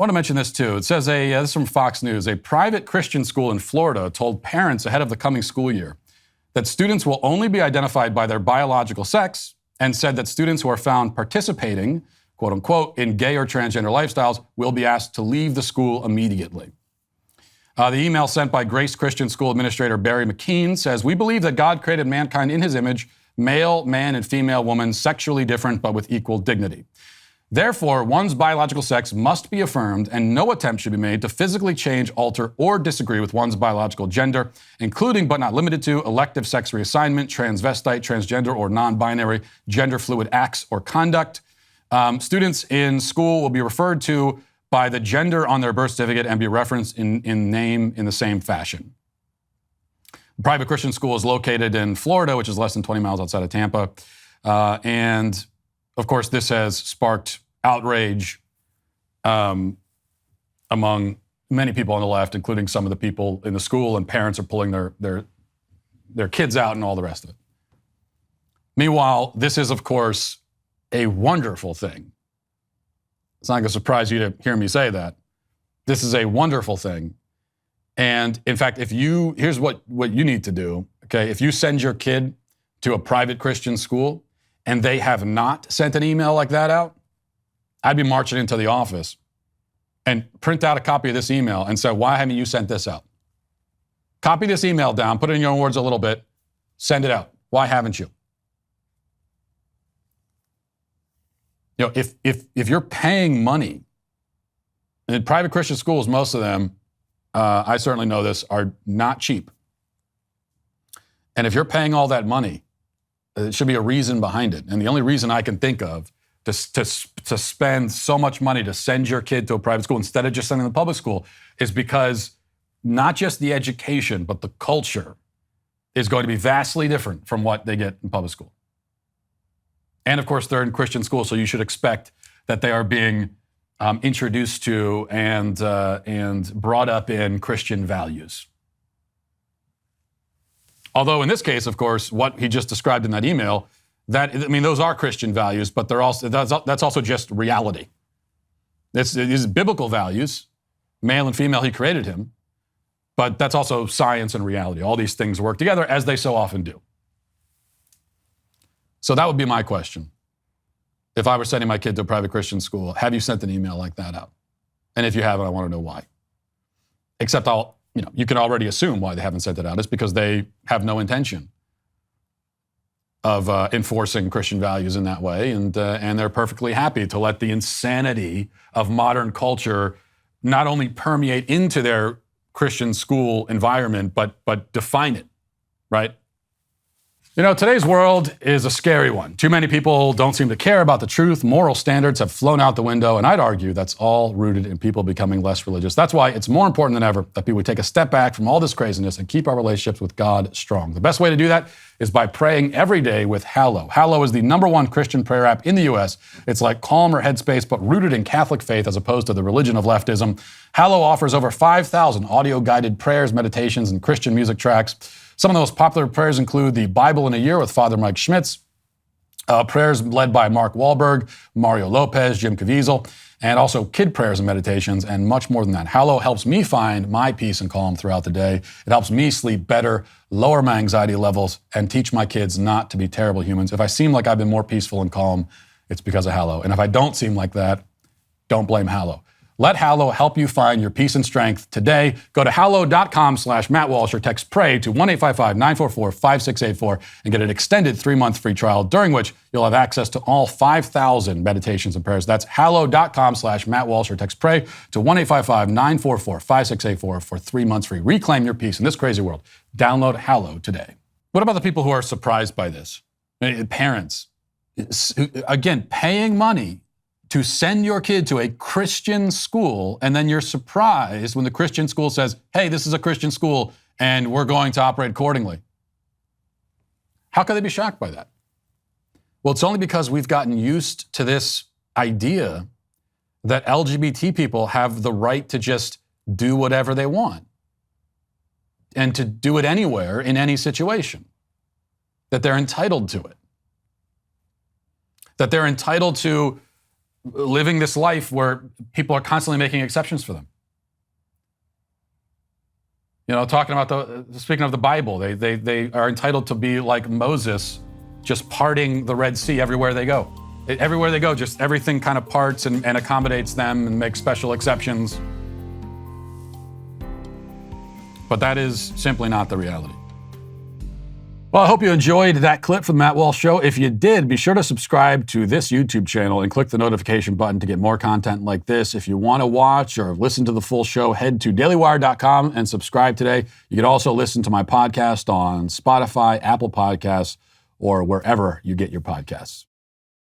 want to mention this too. It says, this is from Fox News, a private Christian school in Florida told parents ahead of the coming school year that students will only be identified by their biological sex, and said that students who are found participating, quote unquote, in gay or transgender lifestyles will be asked to leave the school immediately. The email sent by Grace Christian School Administrator Barry McKean says, "We believe that God created mankind in his image, male, man, and female woman, sexually different but with equal dignity. Therefore, one's biological sex must be affirmed, and no attempt should be made to physically change, alter, or disagree with one's biological gender, including but not limited to elective sex reassignment, transvestite, transgender, or non-binary gender fluid acts or conduct. Students in school will be referred to by the gender on their birth certificate and be referenced in name in the same fashion." The private Christian school is located in Florida, which is less than 20 miles outside of Tampa. And of course, this has sparked outrage among many people on the left, including some of the people in the school, and parents are pulling their kids out and all the rest of it. Meanwhile, this is, of course, a wonderful thing. It's not going to surprise you to hear me say that. This is a wonderful thing. And in fact, here's what you need to do, okay? If you send your kid to a private Christian school and they have not sent an email like that out, I'd be marching into the office and print out a copy of this email and say, "Why haven't you sent this out? Copy this email down, put it in your own words a little bit, send it out. Why haven't you?" You know, if you're paying money, and in private Christian schools, most of them, I certainly know this, are not cheap. And if you're paying all that money, there should be a reason behind it. And the only reason I can think of to spend so much money to send your kid to a private school instead of just sending them to public school is because not just the education, but the culture is going to be vastly different from what they get in public school. And of course, they're in Christian school, so you should expect that they are being introduced to and brought up in Christian values. Although in this case, of course, what he just described in that email, those are Christian values, but that's also just reality. These biblical values, male and female, he created him, but that's also science and reality. All these things work together, as they so often do. So that would be my question. If I were sending my kid to a private Christian school, have you sent an email like that out? And if you haven't, I want to know why. Except you can already assume why they haven't sent it out. It's because they have no intention of enforcing Christian values in that way, and they're perfectly happy to let the insanity of modern culture not only permeate into their Christian school environment, but define it, right? You know, today's world is a scary one. Too many people don't seem to care about the truth. Moral standards have flown out the window, and I'd argue that's all rooted in people becoming less religious. That's why it's more important than ever that people take a step back from all this craziness and keep our relationships with God strong. The best way to do that is by praying every day with Hallow. Hallow is the #1 Christian prayer app in the U.S. It's like Calm or Headspace, but rooted in Catholic faith as opposed to the religion of leftism. Hallow offers over 5,000 audio-guided prayers, meditations, and Christian music tracks. Some of the most popular prayers include the Bible in a Year with Father Mike Schmitz, prayers led by Mark Wahlberg, Mario Lopez, Jim Caviezel, and also kid prayers and meditations, and much more than that. Hallow helps me find my peace and calm throughout the day. It helps me sleep better, lower my anxiety levels, and teach my kids not to be terrible humans. If I seem like I've been more peaceful and calm, it's because of Hallow. And if I don't seem like that, don't blame Hallow. Let Hallow help you find your peace and strength today. Go to hallow.com/Matt Walsh or text PRAY to 1-855-944-5684 and get an extended 3-month free trial, during which you'll have access to all 5,000 meditations and prayers. That's hallow.com/Matt Walsh or text PRAY to 1-855-944-5684 for 3 months free. Reclaim your peace in this crazy world. Download Hallow today. What about the people who are surprised by this? Parents, again, paying money to send your kid to a Christian school, and then you're surprised when the Christian school says, "Hey, this is a Christian school, and we're going to operate accordingly." How can they be shocked by that? Well, it's only because we've gotten used to this idea that LGBT people have the right to just do whatever they want and to do it anywhere in any situation, that they're entitled to it, that they're entitled to living this life where people are constantly making exceptions for them. You know, speaking of the Bible, they are entitled to be like Moses, just parting the Red Sea everywhere they go. Everywhere they go, just everything kind of parts and accommodates them and makes special exceptions. But that is simply not the reality. Well, I hope you enjoyed that clip from the Matt Walsh Show. If you did, be sure to subscribe to this YouTube channel and click the notification button to get more content like this. If you want to watch or listen to the full show, head to dailywire.com and subscribe today. You can also listen to my podcast on Spotify, Apple Podcasts, or wherever you get your podcasts.